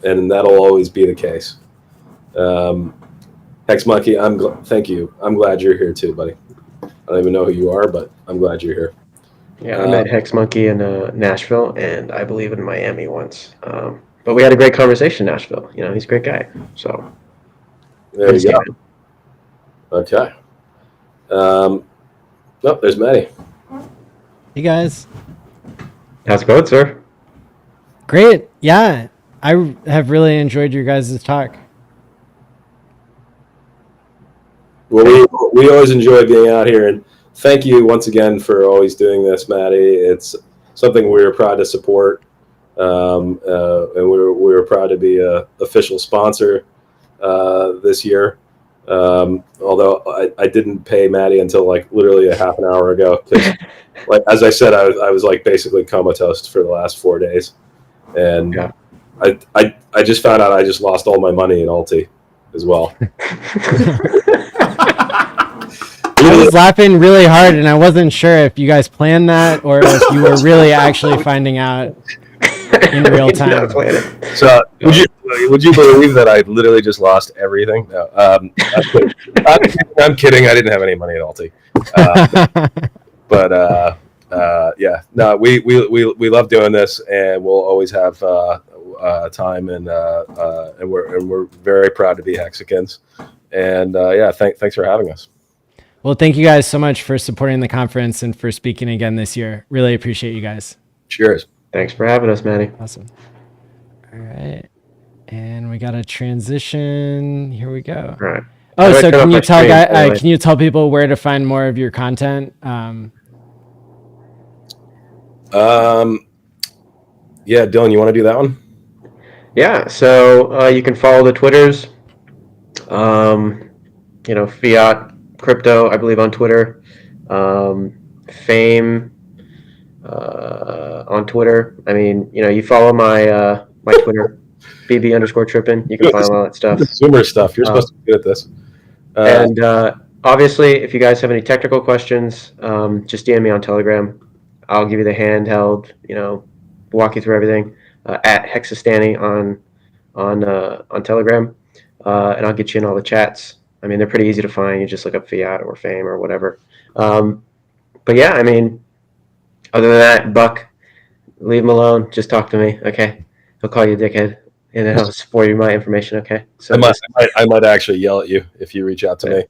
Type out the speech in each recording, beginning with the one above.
and that'll always be the case. Hex Monkey, thank you. I'm glad you're here too, buddy. I don't even know who you are, but I'm glad you're here. Yeah, I met Hex Monkey in Nashville, and I believe in Miami once. But we had a great conversation in Nashville. He's a great guy. So there you go. Okay. There's Maddie. Hey guys. How's it going, sir? Great. Yeah, I have really enjoyed your guys' talk. Well, we always enjoy being out here, and thank you once again for always doing this, Maddie. It's something we're proud to support, and we're proud to be an official sponsor this year. Although I didn't pay Maddie until like literally a half an hour ago, because like as I said, I was like basically comatose for the last 4 days, and yeah. I just found out I just lost all my money in Alti as well. I was laughing really hard, and I wasn't sure if you guys planned that or if you were really actually finding out in real time. So would you believe that I literally just lost everything? No, I'm kidding. I didn't have any money at Alti. But yeah, no, we love doing this, and we'll always have time, and we're very proud to be Hexicans. And yeah, thanks for having us. Well, thank you guys so much for supporting the conference and for speaking again this year. Really appreciate you guys. Cheers. Thanks for having us, Manny. Awesome. All right. And we got a transition. Here we go. All right. Oh, so can you tell people where to find more of your content? Yeah, Dylan, you want to do that one? Yeah. So you can follow the Twitters. Fiat Crypto, I believe, on Twitter. Fame on Twitter. I mean, you follow my my Twitter, BB_trippin. You can find all that stuff. Consumer stuff. You're supposed to be good at this. And obviously, if you guys have any technical questions, just DM me on Telegram. I'll give you the handheld, walk you through everything at Hexastani on Telegram, and I'll get you in all the chats. I mean, they're pretty easy to find. You just look up Fiat or Fame or whatever. But yeah, I mean, other than that, Buck, leave him alone. Just talk to me, okay? He'll call you a dickhead, and then I'll spoil you my information, okay? So I might actually yell at you if you reach out to me.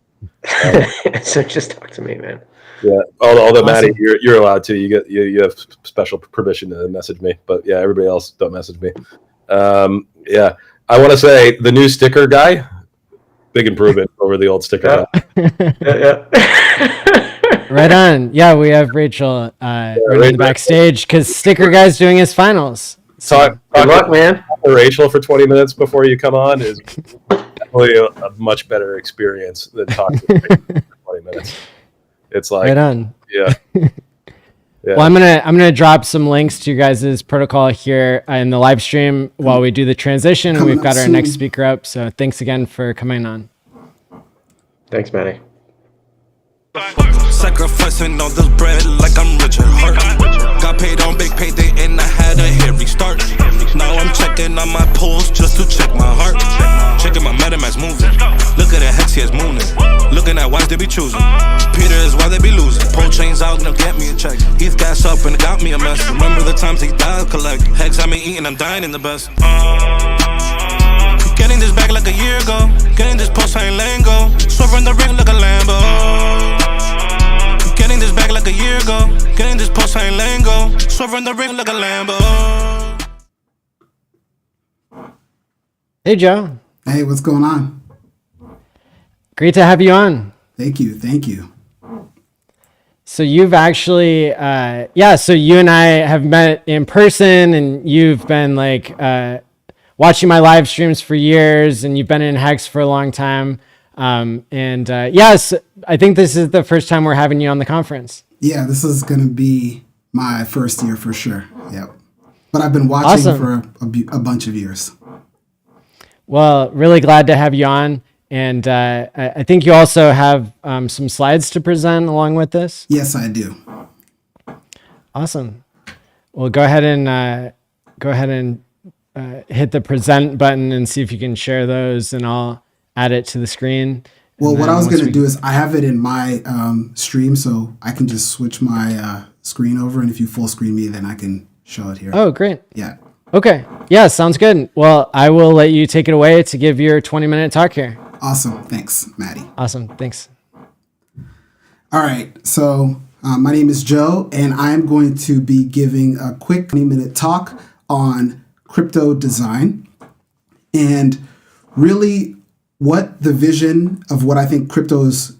So just talk to me, man. Yeah. Although Maddie, you're allowed to. You have special permission to message me, but yeah, everybody else don't message me. Yeah, I want to say the new sticker guy. Big improvement over the old sticker. Yeah. Right on. Yeah, we have Rachel running the backstage because Sticker Guy's doing his finals. So good luck, man. Rachel for 20 minutes before you come on is definitely a much better experience than talking for 20 minutes. It's like right on. Yeah. Yeah. Well, I'm gonna drop some links to your guys' protocol here in the live stream while we do the transition. We've got our next speaker up, so thanks again for coming on. Thanks, Manny. Sacrificing all this bread like I'm Richard Hart. Got paid on big payday and I had a hit restart. Now I'm checking on my pulse just to check my heart. Checking my MetaMask moving. Look at the Hex, he is mooning. Looking at wives they be choosing. Peter is why they be losing. PulseChain's out, now get me a check. He's gas up and got me a mess. Remember the times he died collect. Hex, I been eating, I'm dying in the best. Getting this back like a year ago. Getting this PulseChain lingo. Swerving the ring like a Lambo. Getting this back like a year ago. Getting this PulseChain lingo. Swerving the ring like a Lambo. Hey, Joe. Hey, what's going on? Great to have you on. Thank you. So you've actually, so you and I have met in person, and you've been like watching my live streams for years, and you've been in Hex for a long time. Yes, I think this is the first time we're having you on the conference. Yeah, this is going to be my first year for sure. Yep. But I've been watching for a bunch of years. Well, really glad to have you on. And I think you also have some slides to present along with this. Yes, I do. Awesome. Well, go ahead and hit the present button and see if you can share those, and I'll add it to the screen. Well, what I was going to do is I have it in my stream, so I can just switch my screen over, and if you full screen me, then I can show it here. Oh, great. Yeah. Okay. Yeah, sounds good. Well, I will let you take it away to give your 20-minute talk here. Awesome. Thanks, Maddie. Awesome. Thanks. All right. So my name is Joe, and I'm going to be giving a quick 20-minute talk on crypto design and really what the vision of what I think crypto is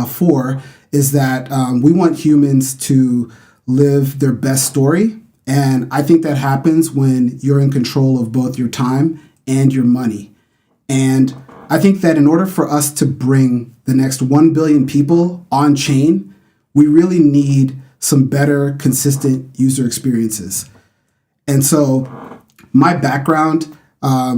for is that we want humans to live their best story. And I think that happens when you're in control of both your time and your money. And I think that in order for us to bring the next 1 billion people on chain, we really need some better, consistent user experiences. And so my background,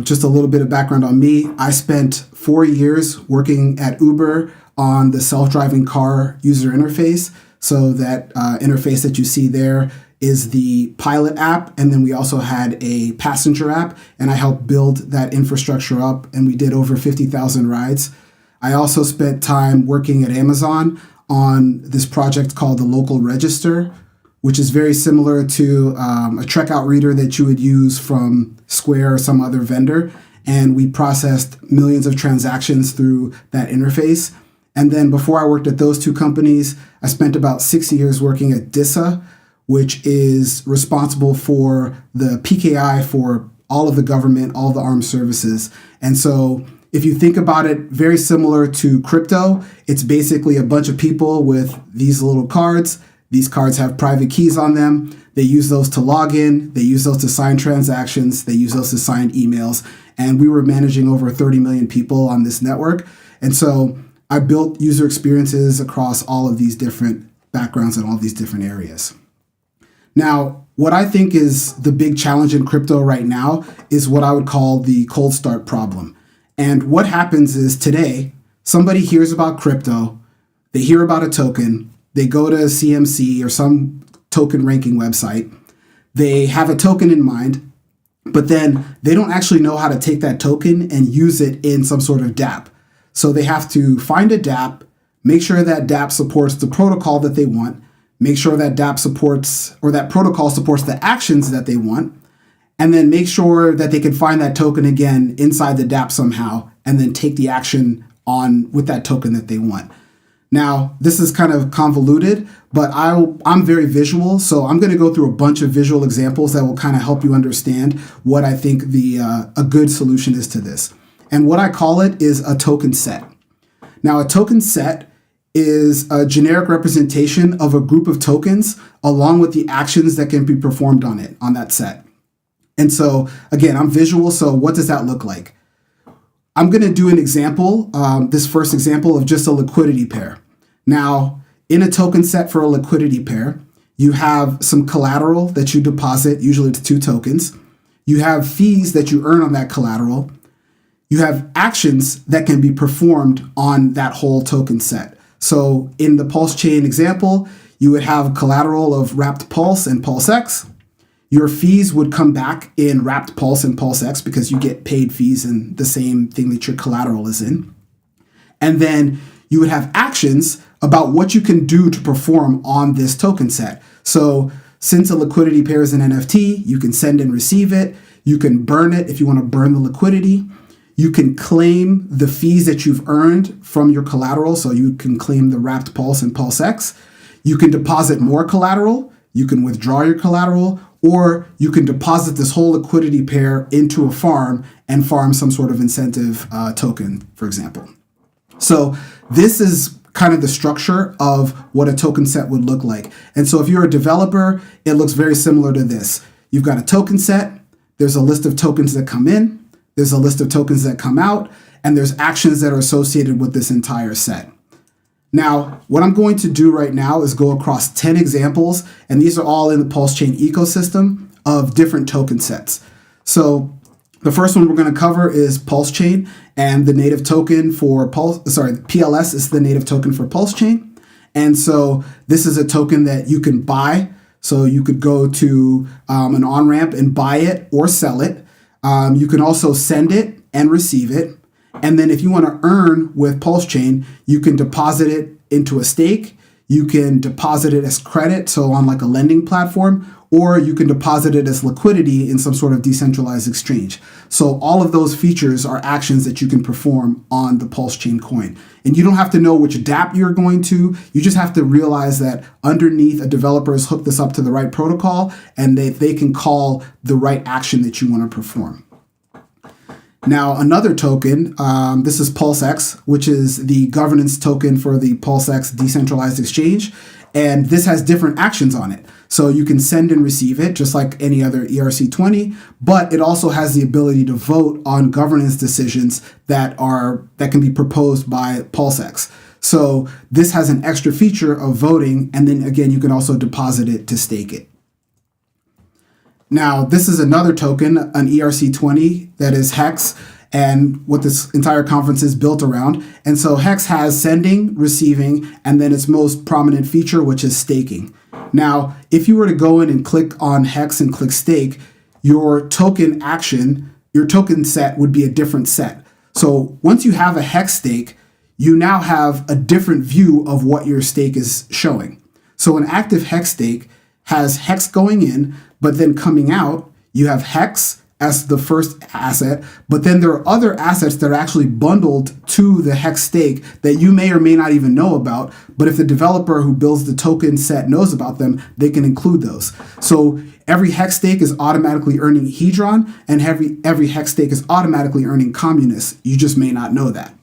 just a little bit of background on me. I spent 4 years working at Uber on the self-driving car user interface. So that interface that you see there is the pilot app. And then we also had a passenger app. And I helped build that infrastructure up. And we did over 50,000 rides. I also spent time working at Amazon on this project called the Local Register, which is very similar to a checkout reader that you would use from Square or some other vendor. And we processed millions of transactions through that interface. And then before I worked at those two companies, I spent about 6 years working at DISA, which is responsible for the PKI for all of the government, all the armed services. And so if you think about it, very similar to crypto, it's basically a bunch of people with these little cards. These cards have private keys on them. They use those to log in. They use those to sign transactions. They use those to sign emails. And we were managing over 30 million people on this network. And so I built user experiences across all of these different backgrounds and all these different areas. Now, what I think is the big challenge in crypto right now is what I would call the cold start problem. And what happens is today, somebody hears about crypto, they hear about a token, they go to CMC or some token ranking website, they have a token in mind, but then they don't actually know how to take that token and use it in some sort of dApp. So they have to find a dApp, make sure that dApp supports the protocol that they want, make sure that dApp supports or that protocol supports the actions that they want, and then make sure that they can find that token again inside the dApp somehow, and then take the action on with that token that they want. Now, this is kind of convoluted, but I'm very visual, so I'm going to go through a bunch of visual examples that will kind of help you understand what I think a good solution is to this. And what I call it is a token set. Now, a token set is a generic representation of a group of tokens along with the actions that can be performed on it, on that set. And so, again, I'm visual, so what does that look like? I'm going to do an example, this first example of just a liquidity pair. Now, in a token set for a liquidity pair, you have some collateral that you deposit, usually it's 2 tokens. You have fees that you earn on that collateral. You have actions that can be performed on that whole token set. So in the PulseChain example, you would have collateral of wrapped Pulse and PulseX. Your fees would come back in wrapped Pulse and PulseX because you get paid fees in the same thing that your collateral is in. And then you would have actions about what you can do to perform on this token set. So since a liquidity pair is an NFT, you can send and receive it. You can burn it if you want to burn the liquidity. You can claim the fees that you've earned from your collateral. So you can claim the wrapped Pulse and PulseX. You can deposit more collateral. You can withdraw your collateral, or you can deposit this whole liquidity pair into a farm and farm some sort of incentive token, for example. So this is kind of the structure of what a token set would look like. And so if you're a developer, it looks very similar to this. You've got a token set. There's a list of tokens that come in. There's a list of tokens that come out, and there's actions that are associated with this entire set. Now, what I'm going to do right now is go across 10 examples, and these are all in the PulseChain ecosystem of different token sets. So the first one we're going to cover is PulseChain, and the native token for PLS is the native token for PulseChain. And so this is a token that you can buy. So you could go to an on-ramp and buy it or sell it. You can also send it and receive it. And then if you want to earn with PulseChain, you can deposit it into a stake. You can deposit it as credit, so on like a lending platform, or you can deposit it as liquidity in some sort of decentralized exchange. So all of those features are actions that you can perform on the PulseChain coin. And you don't have to know which dApp you're going to. You just have to realize that underneath, a developer has hooked this up to the right protocol, and they can call the right action that you want to perform. Now, another token, this is PulseX, which is the governance token for the PulseX decentralized exchange. And this has different actions on it. So you can send and receive it just like any other ERC20, but it also has the ability to vote on governance decisions that can be proposed by PulseX. So this has an extra feature of voting, and then again, you can also deposit it to stake it. Now, this is another token, an ERC20 that is Hex, and what this entire conference is built around. And so Hex has sending, receiving, and then its most prominent feature, which is staking. Now, if you were to go in and click on Hex and click stake, your token action, your token set would be a different set. So once you have a Hex stake, you now have a different view of what your stake is showing. So an active Hex stake has Hex going in, but then coming out, you have Hex as the first asset, but then there are other assets that are actually bundled to the Hex stake that you may or may not even know about. But if the developer who builds the token set knows about them, they can include those. So every Hex stake is automatically earning Hedron, and every Hex stake is automatically earning Communist. You just may not know that.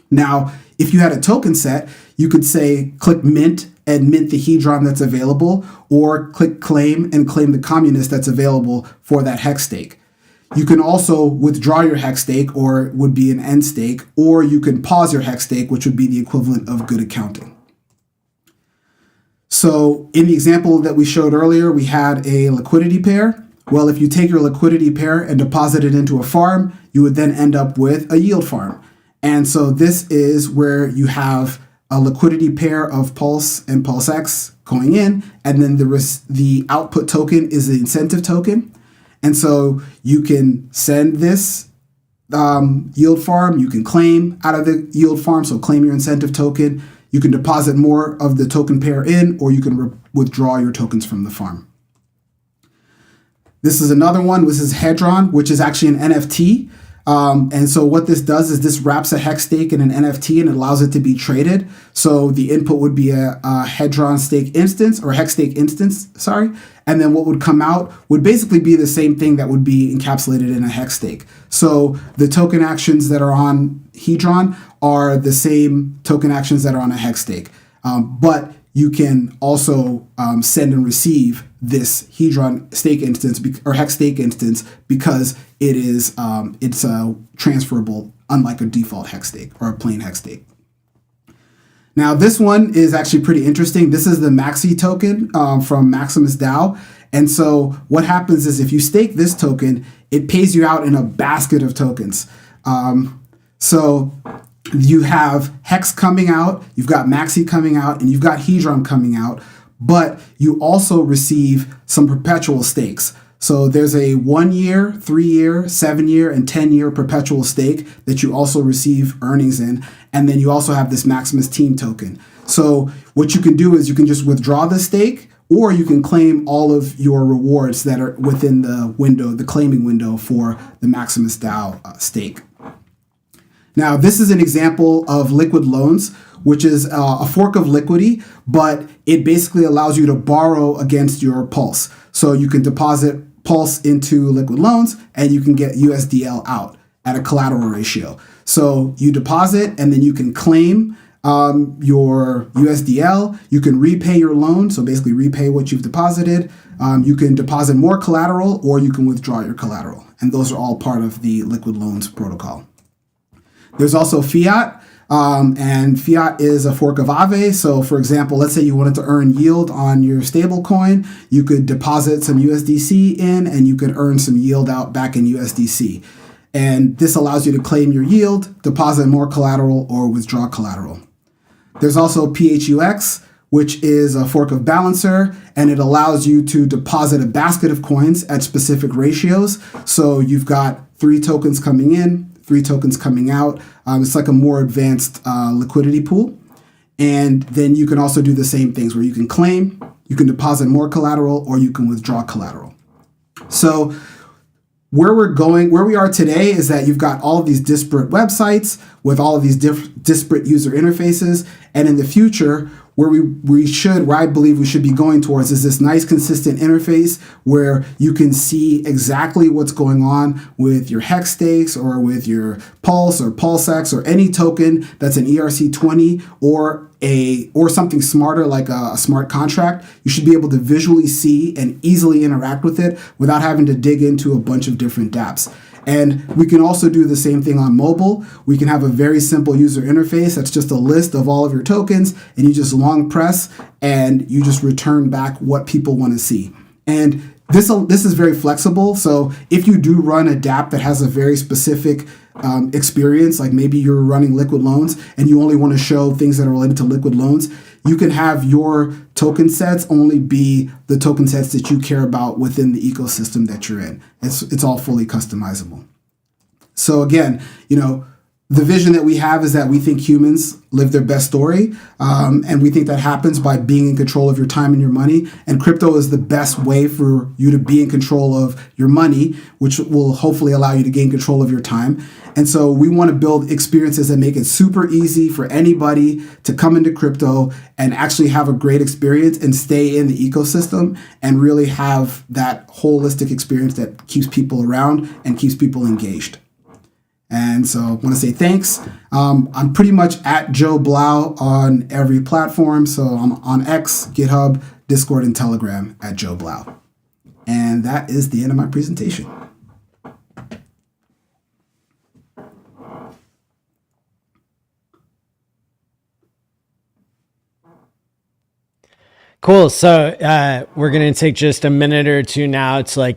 Now, if you had a token set, you could say click mint and mint the Hedron that's available, or click claim and claim the Communist that's available for that Hex stake. You can also withdraw your Hex stake, or it would be an end stake, or you can pause your Hex stake, which would be the equivalent of good accounting. So in the example that we showed earlier, we had a liquidity pair. Well, if you take your liquidity pair and deposit it into a farm, you would then end up with a yield farm. And so this is where you have a liquidity pair of Pulse and PulseX going in, and then the output token is the incentive token. And so you can send this yield farm, you can claim out of the yield farm, so claim your incentive token. You can deposit more of the token pair in, or you can withdraw your tokens from the farm. This is another one. This is Hedron, which is actually an NFT. And so what this does is this wraps a Hex stake in an NFT and it allows it to be traded. So the input would be a Hedron stake instance, or Hex stake instance, sorry. And then what would come out would basically be the same thing that would be encapsulated in a Hex stake. So the token actions that are on Hedron are the same token actions that are on a Hex stake. But you can also send and receive this Hedron stake instance or Hex stake instance because it is it's transferable, unlike a default Hex stake or a plain Hex stake. Now this one is actually pretty interesting. This is the Maxi token from Maximus DAO. And so what happens is if you stake this token, it pays you out in a basket of tokens. So you have Hex coming out, you've got Maxi coming out, and you've got Hedron coming out, but you also receive some perpetual stakes. So there's a 1 year, 3 year, 7 year, and 10 year perpetual stake that you also receive earnings in. And then you also have this Maximus team token. So what you can do is you can just withdraw the stake, or you can claim all of your rewards that are within the window, the claiming window for the Maximus DAO stake. Now, this is an example of liquid loans, which is a fork of Liquidity, but it basically allows you to borrow against your Pulse. So you can deposit Pulse into liquid loans and you can get USDL out at a collateral ratio. So you deposit and then you can claim your USDL. You can repay your loan, so basically repay what you've deposited. You can deposit more collateral, or you can withdraw your collateral. And those are all part of the liquid loans protocol. There's also Fiat, and Fiat is a fork of Aave. So for example, let's say you wanted to earn yield on your stable coin, you could deposit some USDC in and you could earn some yield out back in USDC. And this allows you to claim your yield, deposit more collateral, or withdraw collateral. There's also PHUX, which is a fork of Balancer, and it allows you to deposit a basket of coins at specific ratios. So you've got 3 tokens coming in, 3 tokens coming out. It's like a more advanced liquidity pool. And then you can also do the same things where you can claim, you can deposit more collateral, or you can withdraw collateral. So where we are today is that you've got all of these disparate websites with all of these disparate user interfaces. And in the future, where I believe we should be going towards is this nice consistent interface where you can see exactly what's going on with your hex stakes or with your Pulse or PulseX or any token that's an ERC20 or something smarter like a smart contract. You should be able to visually see and easily interact with it without having to dig into a bunch of different dApps. And we can also do the same thing on mobile. We can have a very simple user interface that's just a list of all of your tokens, and you just long press and you just return back what people want to see. And this is very flexible. So if you do run a dApp that has a very specific experience, like maybe you're running liquid loans and you only want to show things that are related to liquid loans, you can have your token sets only be the token sets that you care about within the ecosystem that you're in. It's all fully customizable. So again, the vision that we have is that we think humans live their best story, and we think that happens by being in control of your time and your money. And crypto is the best way for you to be in control of your money, which will hopefully allow you to gain control of your time. And so we want to build experiences that make it super easy for anybody to come into crypto and actually have a great experience and stay in the ecosystem and really have that holistic experience that keeps people around and keeps people engaged. And so I want to say thanks. I'm pretty much at Joe Blau on every platform. So I'm on X, GitHub, Discord, and Telegram at Joe Blau. And that is the end of my presentation. Cool. So we're going to take just a minute or two now to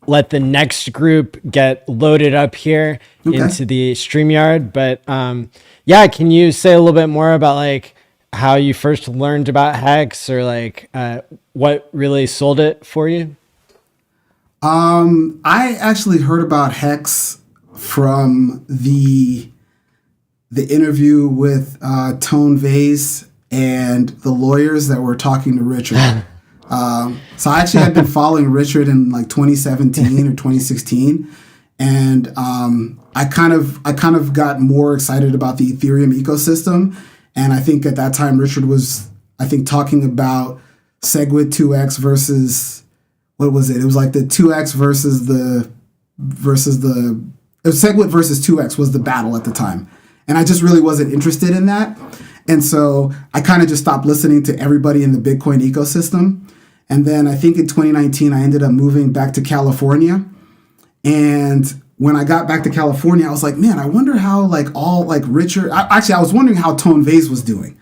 let the next group get loaded up here into the StreamYard. But can you say a little bit more about how you first learned about Hex or what really sold it for you? I actually heard about Hex from the interview with Tone Vase and the lawyers that were talking to Richard. So I actually had been following Richard in 2017 or 2016, and I kind of got more excited about the Ethereum ecosystem. And I think at that time Richard was talking about SegWit 2x versus what was it? It was the 2x versus the SegWit versus 2x was the battle at the time, and I just really wasn't interested in that. And so I kind of just stopped listening to everybody in the Bitcoin ecosystem. And then I think in 2019, I ended up moving back to California. And when I got back to California, I was like, man, I wonder how Richard, I was wondering how Tone Vase was doing.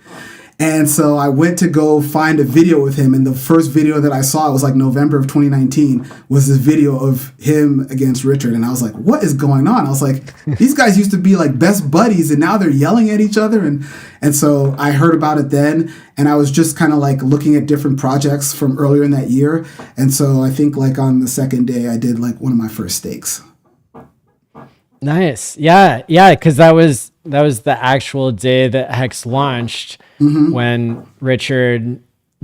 And so I went to go find a video with him. And the first video that I saw, it was November of 2019, was this video of him against Richard. And I was like, what is going on? I was like, these guys used to be best buddies and now they're yelling at each other. And so I heard about it then. And I was just kind of looking at different projects from earlier in that year. And so I think on the second day, I did one of my first stakes. Nice. Yeah. Because that was the actual day that Hex launched. Mm-hmm. When Richard,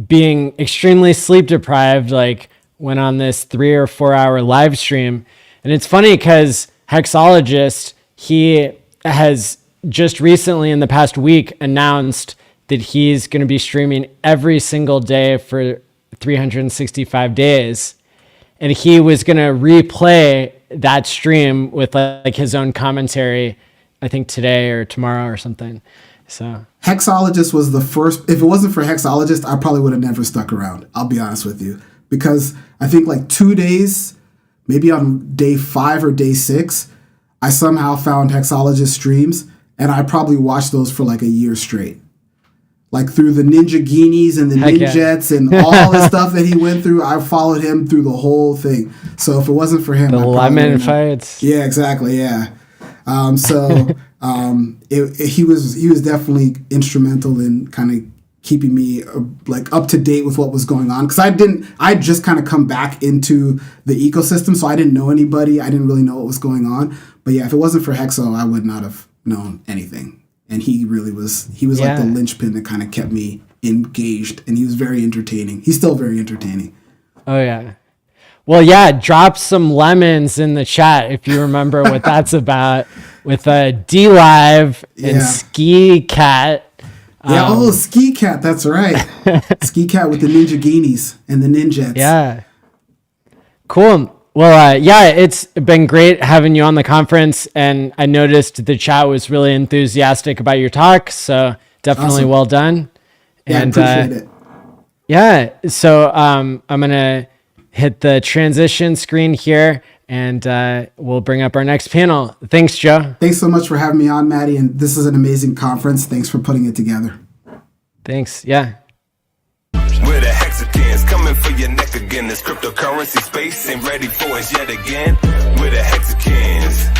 being extremely sleep deprived, went on this 3 or 4 hour live stream. And it's funny because Hexologist, he has just recently in the past week announced that he's going to be streaming every single day for 365 days. And he was going to replay that stream with his own commentary, I think today or tomorrow or something. So Hexologist was the first. If it wasn't for Hexologist, I probably would have never stuck around. I'll be honest with you, because I think 2 days, maybe on day 5 or day 6, I somehow found Hexologist streams, and I probably watched those for a year straight. Through the Ninja Guineas and the Ninjets and all the stuff that he went through, I followed him through the whole thing. So if it wasn't for him, the lemon fights. Yeah, exactly. Yeah. He was definitely instrumental in kind of keeping me like up to date with what was going on. Cause I'd just kind of come back into the ecosystem. So I didn't know anybody. I didn't really know what was going on. But yeah, if it wasn't for Hexo, I would not have known anything. And he was like the linchpin that kind of kept me engaged, and he was very entertaining. He's still very entertaining. Oh yeah. Well, yeah, drop some lemons in the chat if you remember what that's about with D Live and Ski Cat. Yeah, Ski Cat, that's right. Ski Cat with the Ninja Guineas and the Ninjets. Yeah. Cool. Well, yeah, it's been great having you on the conference, and I noticed the chat was really enthusiastic about your talk, so definitely well done. Yeah, and, I appreciate it. Yeah, so I'm going to hit the transition screen here, and we'll bring up our next panel. Thanks, Joe. Thanks so much for having me on, Maddie, and this is an amazing conference. Thanks for putting it together. Thanks, yeah. We're the Hexicans, coming for your neck again. This cryptocurrency space ain't ready for us yet again. We're the Hexicans.